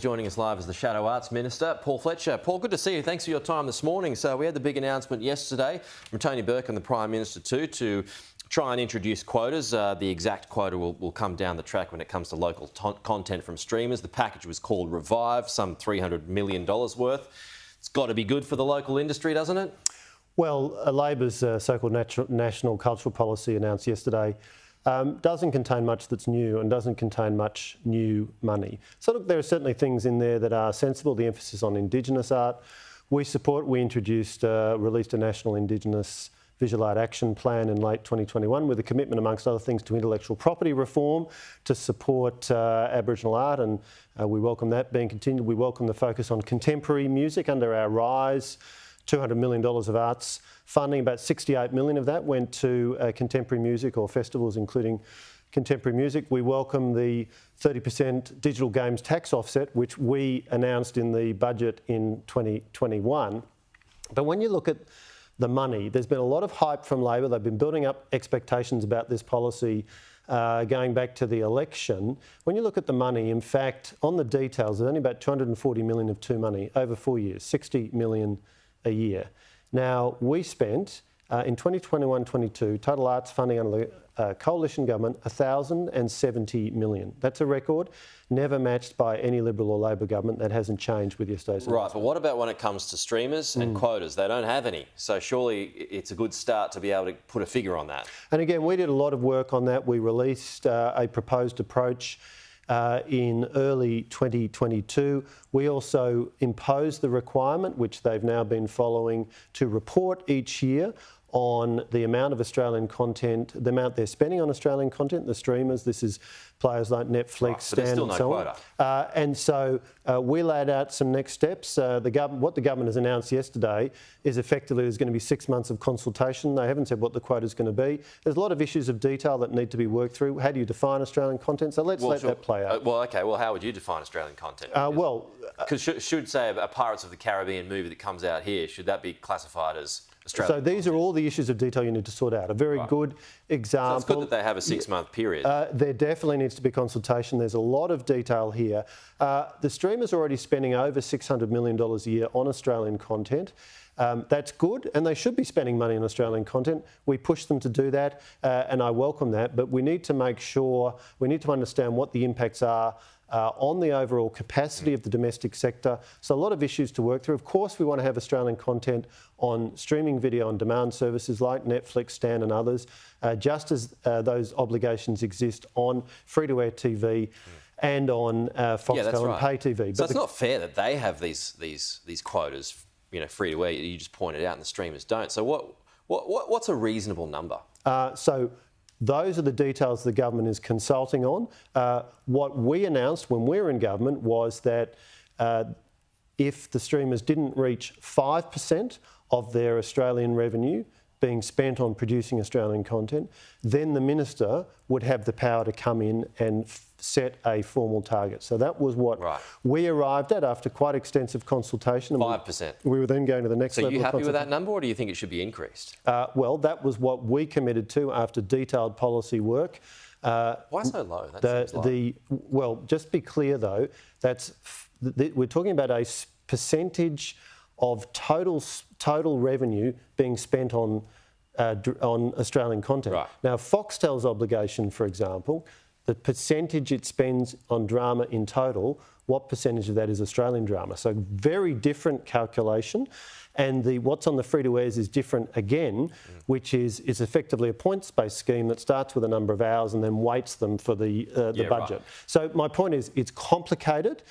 Joining us live is the Shadow Arts Minister, Paul Fletcher. Paul, good to see you. Thanks for your time this morning. So we had the big announcement yesterday from Tony Burke and the Prime Minister too to try and introduce quotas. The exact quota will come down the track when it comes to local content from streamers. The package was called Revive, some $300 million worth. It's got to be good for the local industry, doesn't it? Well, Labor's so-called national cultural policy announced yesterday doesn't contain much that's new and doesn't contain much new money. So look, there are certainly things in there that are sensible. The emphasis on Indigenous art we support. We released a national Indigenous Visual Art Action Plan in late 2021 with a commitment, amongst other things, to intellectual property reform to support Aboriginal art, and we welcome that being continued. We welcome the focus on contemporary music under our RISE. $200 million of arts funding, about $68 million of that went to contemporary music or festivals including contemporary music. We welcome the 30% digital games tax offset, which we announced in the budget in 2021. But when you look at the money, there's been a lot of hype from Labor. They've been building up expectations about this policy going back to the election. When you look at the money, in fact, on the details, there's only about $240 million of money over 4 years, $60 million a year. Now, we spent in 2021-22 total arts funding under the coalition government $1,070 million. That's a record, never matched by any Liberal or Labor government. That hasn't changed with yesterday's announcement. Right, but what about when it comes to streamers and quotas? They don't have any, so surely it's a good start to be able to put a figure on that. And again, we did a lot of work on that. We released a proposed approach in early 2022. We also imposed the requirement, which they've now been following, to report each year on the amount of Australian content, the amount they're spending on Australian content, the streamers. This is players like Netflix, right, Stan, still and no so quota. on. And so we laid out some next steps. What the government has announced yesterday is effectively there's going to be 6 months of consultation. They haven't said what the quota is going to be. There's a lot of issues of detail that need to be worked through. How do you define Australian content? So let's let that play out. Well, how would you define Australian content? Because should say a Pirates of the Caribbean movie that comes out here, should that be classified as Australian So these are all the issues of detail you need to sort out. A very good example. So it's good that they have a 6-month period. There definitely needs to be consultation. There's a lot of detail here. The streamers are already spending over $600 million a year on Australian content. That's good, and they should be spending money on Australian content. We push them to do that, and I welcome that, but we need to make sure, we need to understand what the impacts are on the overall capacity of the domestic sector. So a lot of issues to work through. Of course, we want to have Australian content on streaming video on demand services like Netflix, Stan and others, just as those obligations exist on free-to-air TV and on Foxtel and pay TV. So it's not fair that they have these quotas, free to air. You just pointed out, and the streamers don't. So what's a reasonable number? So those are the details the government is consulting on. What we announced when we were in government was that if the streamers didn't reach 5% of their Australian revenue being spent on producing Australian content, then the minister would have the power to come in and set a formal target. So that was what we arrived at after quite extensive consultation. 5%. We were then going to the next level. So are you happy with that number, or do you think it should be increased? Well, that was what we committed to after detailed policy work. Why so low? That seems low. Well, just be clear though, we're talking about a percentage of total revenue being spent on Australian content. Right. Now, Foxtel's obligation, for example, the percentage it spends on drama in total, what percentage of that is Australian drama? So very different calculation. And what's on the free-to-airs is different again, which is effectively a points-based scheme that starts with a number of hours and then weights them for the budget. Right. So my point is, it's complicated.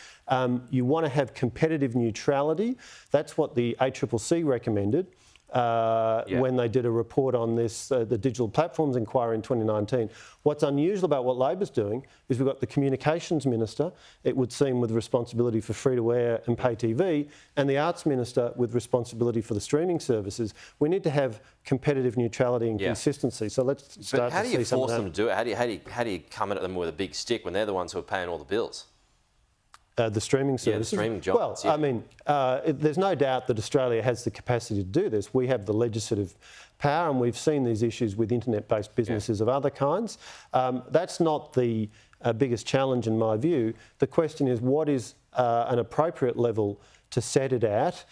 You want to have competitive neutrality. That's what the ACCC recommended when they did a report on this, the digital platforms inquiry in 2019. What's unusual about what Labor's doing is we've got the communications minister, it would seem, with responsibility for free-to-air and pay TV, and the arts minister with responsibility for the streaming services. We need to have competitive neutrality and consistency. So let's start to see some of that. How do you force them to do it? How do you come at them with a big stick when they're the ones who are paying all the bills? The streaming services? Yeah, the streaming giants. Well, I mean, there's no doubt that Australia has the capacity to do this. We have the legislative power, and we've seen these issues with internet-based businesses of other kinds. That's not the biggest challenge in my view. The question is, what is an appropriate level to set it at?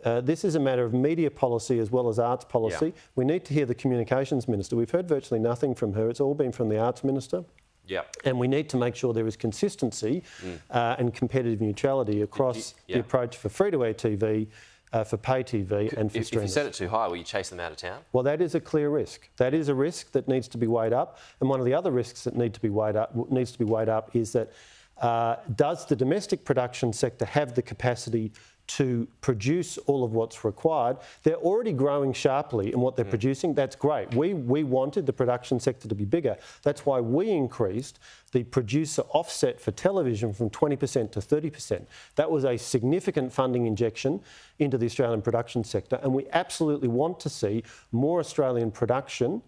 This is a matter of media policy as well as arts policy. Yeah. We need to hear the Communications Minister. We've heard virtually nothing from her. It's all been from the Arts Minister. Yeah. And we need to make sure there is consistency and competitive neutrality across the approach for free-to-air TV, for pay TV and for streamers. If you set it too high, will you chase them out of town? Well, that is a clear risk. That is a risk that needs to be weighed up. And one of the other risks that needs to be weighed up is that does the domestic production sector have the capacity to produce all of what's required? They're already growing sharply in what they're producing. That's great. We wanted the production sector to be bigger. That's why we increased the producer offset for television from 20% to 30%. That was a significant funding injection into the Australian production sector, and we absolutely want to see more Australian production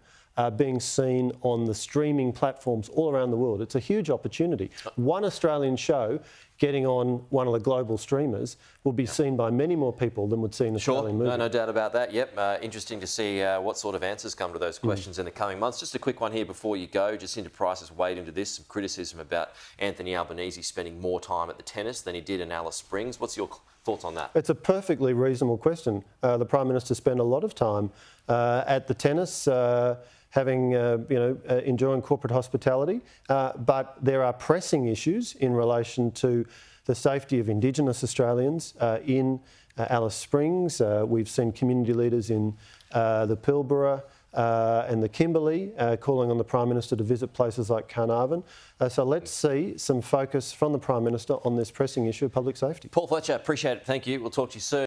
being seen on the streaming platforms all around the world. It's a huge opportunity. One Australian show getting on one of the global streamers will be seen by many more people than would see an Australian movie. No doubt about that. Yep, interesting to see what sort of answers come to those questions in the coming months. Just a quick one here before you go. Jacinta Price has weighed into this, some criticism about Anthony Albanese spending more time at the tennis than he did in Alice Springs. What's your thoughts on that? It's a perfectly reasonable question. The Prime Minister spent a lot of time at the tennis, enjoying corporate hospitality, but there are pressing issues in relation to the safety of Indigenous Australians in Alice Springs. We've seen community leaders in the Pilbara and the Kimberley calling on the Prime Minister to visit places like Carnarvon. So let's see some focus from the Prime Minister on this pressing issue of public safety. Paul Fletcher, appreciate it. Thank you. We'll talk to you soon.